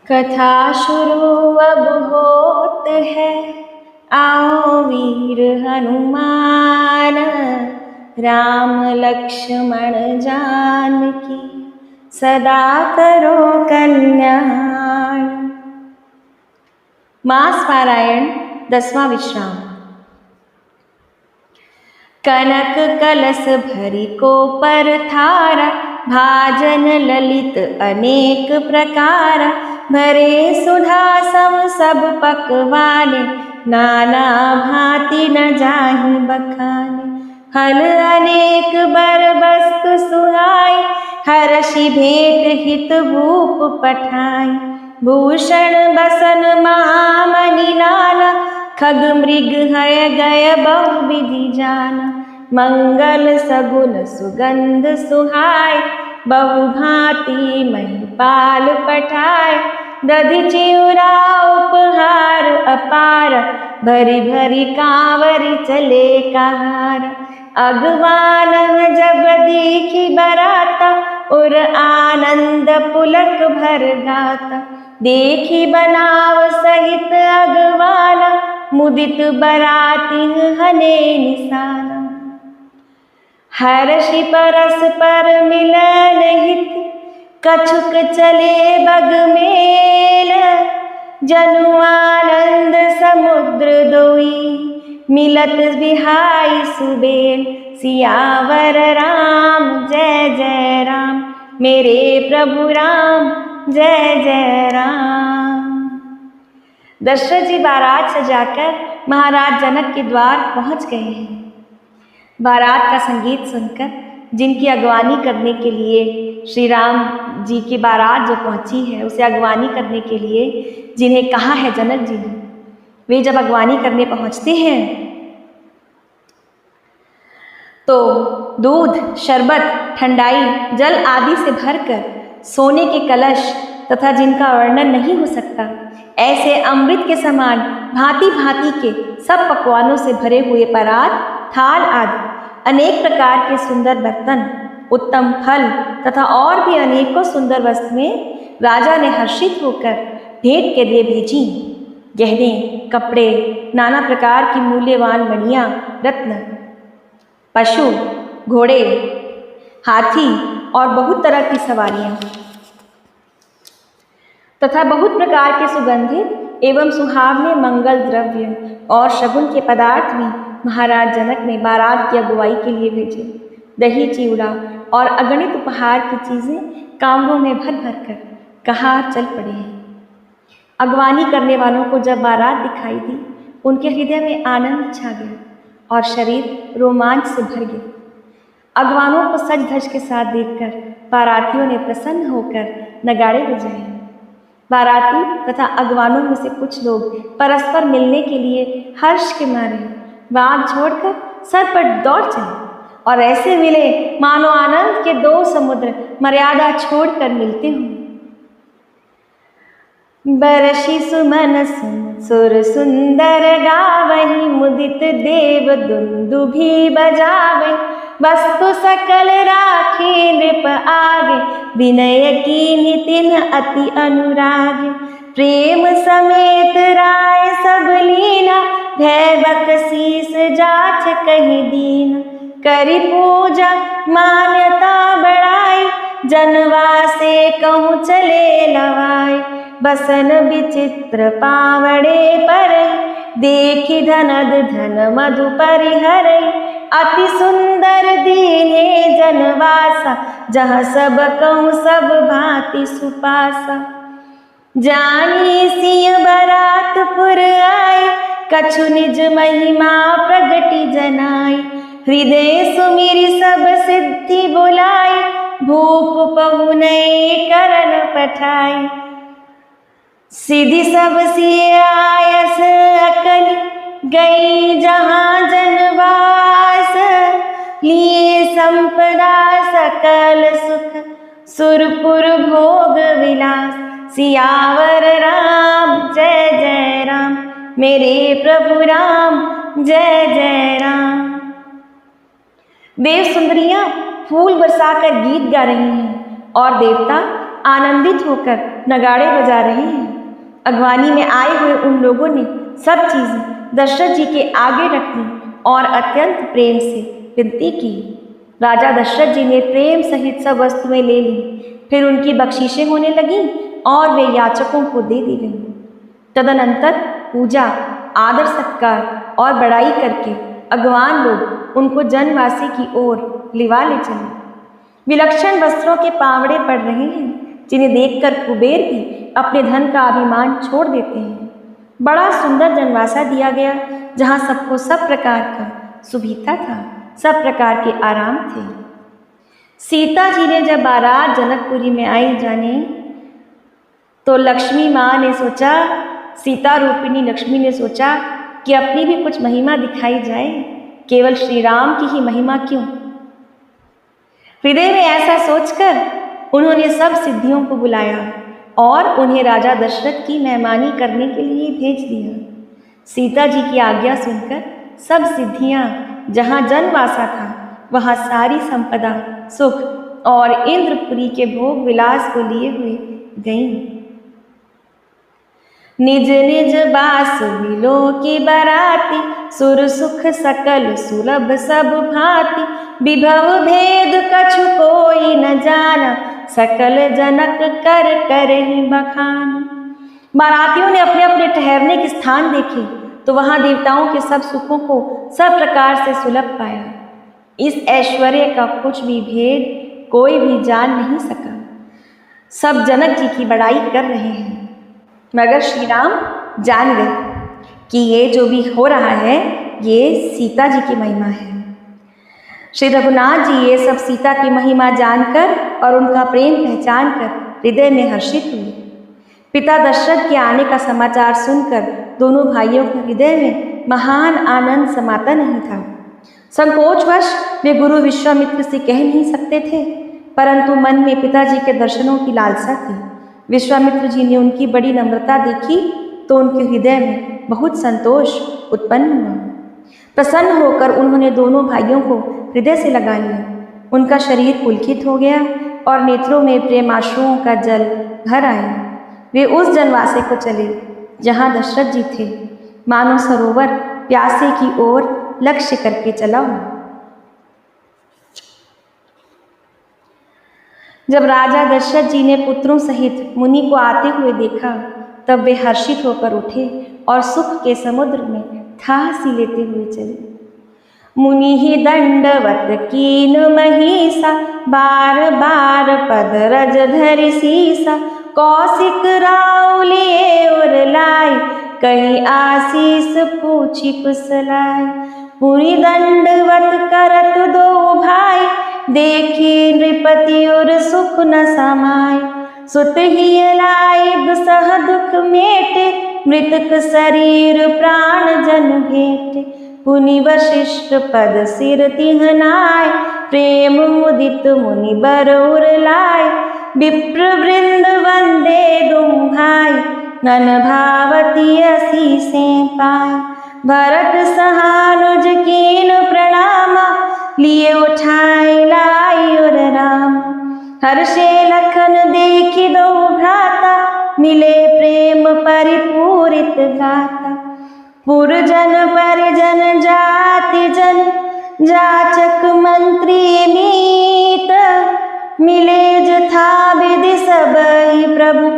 कथा शुरू अब होत है, आओ वीर हनुमान, राम लक्ष्मण जानकी सदा करो कल्याण। मास पारायण 10वां विश्राम। कनक कलश भरी को पर थारा, भाजन ललित अनेक प्रकार, भरे सुधा सम सब पकवाने, नाना भांति न जाहि बखाने। फल अनेक बर वस्तु सुहाई, हरषि भेंट हित भूप पठाई। भूषण बसन महामणि नाना, खग मृग हय गय बहु विधि जाना। मंगल सगुन सुगंध सुहाय, बहु भांति महिपाल पठाय। दधि चिउरा उपहार अपार, भरी भरी कांवरि चले कहार। अगवान जब देखी बराता, उर आनंद पुलक भर गाता। देखी बनाव सहित अगवाना, मुदित बराती हने निशाना। हर्षि परस पर मिलन हित, कछुक चले बग मेल। जनु आनंद समुद्र दोई, मिलत बिहाई सुबेल। सियावर राम जय जय राम, मेरे प्रभु राम जय जय राम। दशरथ जी बारात सजाकर महाराज जनक के द्वार पहुंच गए हैं। बारात का संगीत सुनकर जिनकी अगवानी करने के लिए श्री राम जी की बारात जो पहुंची है, उसे अगवानी करने के लिए जिन्हें कहा है जनक जी ने, वे जब अगवानी करने पहुंचते हैं तो दूध, शरबत, ठंडाई, जल आदि से भरकर सोने के कलश तथा जिनका वर्णन नहीं हो सकता, ऐसे अमृत के समान भांति भांति के सब पकवानों से भरे हुए परात, थाल आदि अनेक प्रकार के सुंदर बर्तन, उत्तम फल तथा और भी अनेकों सुंदर वस्तुएं राजा ने हर्षित होकर भेंट के लिए भेजी। गहने, कपड़े, नाना प्रकार की मूल्यवान मणियां, रत्न, पशु, घोड़े, हाथी और बहुत तरह की सवारियां तथा बहुत प्रकार के सुगंधित एवं सुहावने मंगल द्रव्य और शगुन के पदार्थ भी महाराज जनक ने बारात की अगुवाई के लिए भेजे। दही, चिवड़ा और अगणित उपहार की चीजें कांवड़ों में भर भर कर कहार चल पड़े हैं। अगवानी करने वालों को जब बारात दिखाई दी, उनके हृदय में आनंद छा गया और शरीर रोमांच से भर गया। अगवानों को सज धज के साथ देखकर बारातियों ने प्रसन्न होकर नगाड़े बजाए। बाराती तथा अगवानों में से कुछ लोग परस्पर मिलने के लिए हर्ष के मारे बाग छोड़कर सर पर दौड़ चले और ऐसे मिले मानो आनंद के दो समुद्र मर्यादा छोड़कर मिलते हों। बरषि सुमन सुर सुंदर गावहि, मुदित देव दुंदुभि बजावहि। वस्तु सकल राखी नृप आगे, विनय कीन्हि तिन्ह अति अनुराग। प्रेम समेत राय सब लीना, भय बकसीस जाच कहि दीन। करि पूजा मान्यता बढ़ाई, जनवासे कहूँ चले लवाई। बसन विचित्र पावड़े पर, देखी धनद धन मधु परिहरई। अति सुंदर दीने जनवासा, जहाँ सब कहूँ सब भांति सुपासा। जानी सिय बरातपुर आई, कछु निज महिमा प्रगति जनाई। हृदय सुमिरि सब सिद्धि बुलाई, भूप पहुनई करन पठाई। सिद्धि सब सिय आयस अकल, गई जहाँ जनवास। लिए संपदा सकल सुख, सुरपुर भोग विलास। सियावर राम जय जय राम, मेरे प्रभु राम जय जय राम। देव सुंदरियां फूल बरसाकर गीत गा रही हैं और देवता आनंदित होकर नगाड़े बजा रहे हैं। अगवानी में आए हुए उन लोगों ने सब चीज़ें दशरथ जी के आगे रख दी और अत्यंत प्रेम से विनती की। राजा दशरथ जी ने प्रेम सहित सब वस्तुएं ले ली। फिर उनकी बख्शीशें होने लगीं और वे याचकों को दे दी गईं। तदनंतर पूजा, आदर सत्कार और बड़ाई करके अगवान लोग उनको जनवासी की ओर लिवा ले चले। विलक्षण वस्त्रों के पावड़े पड़ रहे हैं, जिन्हें देखकर कुबेर भी अपने धन का अभिमान छोड़ देते हैं। बड़ा सुंदर जनवासा दिया गया, जहाँ सबको सब प्रकार का सुविधा था, सब प्रकार के आराम थे। सीता जी ने जब बारात जनकपुरी में आई जाने, तो लक्ष्मी माँ ने सोचा, सीता रूपिणी लक्ष्मी ने सोचा कि अपनी भी कुछ महिमा दिखाई जाए, केवल श्री राम की ही महिमा क्यों। हृदय में ऐसा सोचकर उन्होंने सब सिद्धियों को बुलाया और उन्हें राजा दशरथ की मेहमानी करने के लिए भेज दिया। सीता जी की आज्ञा सुनकर सब सिद्धियां जहाँ जनवासा था, वहाँ सारी संपदा, सुख और इंद्रपुरी के भोग विलास को लिए हुए गईं। निज निज बास बिलो की बराती, सुर सुख सकल सुलभ सब भांति, विभव भेद कछु कोई न जाना, सकल जनक कर कर ही बखान। बारातियों ने अपने अपने ठहरने के स्थान देखे तो वहां देवताओं के सब सुखों को सब प्रकार से सुलभ पाया। इस ऐश्वर्य का कुछ भी भेद कोई भी जान नहीं सका। सब जनक जी की बड़ाई कर रहे हैं, मगर श्री राम जान गए कि ये जो भी हो रहा है ये सीता जी की महिमा है। श्री रघुनाथ जी ये सब सीता की महिमा जानकर और उनका प्रेम पहचान कर हृदय में हर्षित हुए। पिता दशरथ के आने का समाचार सुनकर दोनों भाइयों के हृदय में महान आनंद समाता नहीं था। संकोचवश वे गुरु विश्वामित्र से कह नहीं सकते थे, परंतु मन में पिताजी के दर्शनों की लालसा थी। विश्वामित्र जी ने उनकी बड़ी नम्रता देखी तो उनके हृदय में बहुत संतोष उत्पन्न हुआ। प्रसन्न होकर उन्होंने दोनों भाइयों को हृदय से लगा लिया। उनका शरीर पुलकित हो गया और नेत्रों में प्रेमाश्रुओं का जल भर आया। वे उस जनवासे को चले जहाँ दशरथ जी थे, मानो सरोवर प्यासे की ओर लक्ष्य करके चला हो। जब राजा दशरथ जी ने पुत्रों सहित मुनि को आते हुए देखा, तब वे हर्षित होकर उठे और सुख के समुद्र में थासी लेते हुए चले। मुनि ही दंडवत कीन महिषा, बार बार पद रज धरि सीसा, कौशिक राउ लिए और लाई, कहीं आशीष पूछी कुशलाई। पुनि दंडवत करत दो भाई, देखी नृपति और सुख न समाय। सुत ही लाई दुसह दुख मेटे, मृतक शरीर प्राण जन भेटे। पुनि वशिष्ठ पद सिर तिहनाय, प्रेम मुदित मुनि बर उर लाय। विप्र वृंद वंदे दुम भाई, नन भावती असीसे पाय। भरत सहानुज कीन प्रणामा, लिए उठाए लाई और राम। हर्षे लखन देखी दो भ्राता, मिले प्रेम परिपूरित गाता। पुरजन परिजन जाति जन, जाचक मंत्री मीत। मिले जथा विधि सब ही प्रभु,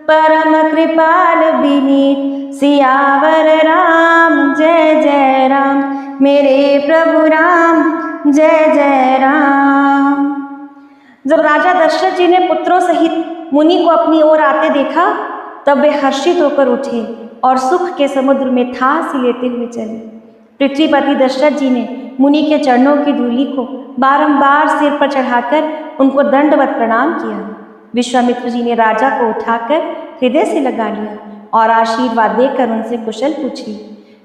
परम कृपाल विनीत। सियावर राम जय जय राम, मेरे प्रभु राम जय जय राम। जब राजा दशरथ जी ने पुत्रों सहित मुनि को अपनी ओर आते देखा, तब वे हर्षित होकर उठे और सुख के समुद्र में थासी लेते हुए चले। पृथ्वीपति दशरथ जी ने मुनि के चरणों की धूलि को बारंबार सिर पर चढ़ाकर उनको दंडवत प्रणाम किया। विश्वामित्र जी ने राजा को उठाकर हृदय से लगा लिया और आशीर्वाद देकर उनसे कुशल पूछी।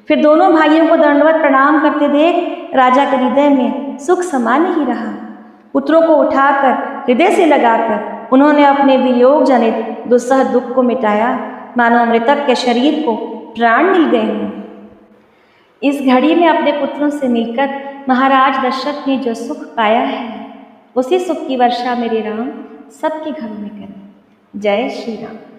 फिर दोनों भाइयों को दंडवत प्रणाम करते देख राजा के हृदय में सुख समा नहीं रहा। पुत्रों को उठाकर हृदय से लगाकर उन्होंने अपने वियोग जनित दुस्सह दुख को मिटाया, मानो मृतक के शरीर को प्राण मिल गए हों। इस घड़ी में अपने पुत्रों से मिलकर महाराज दशरथ ने जो सुख पाया है, उसी सुख की वर्षा मेरे राम सबके घरों में करें। जय श्री राम।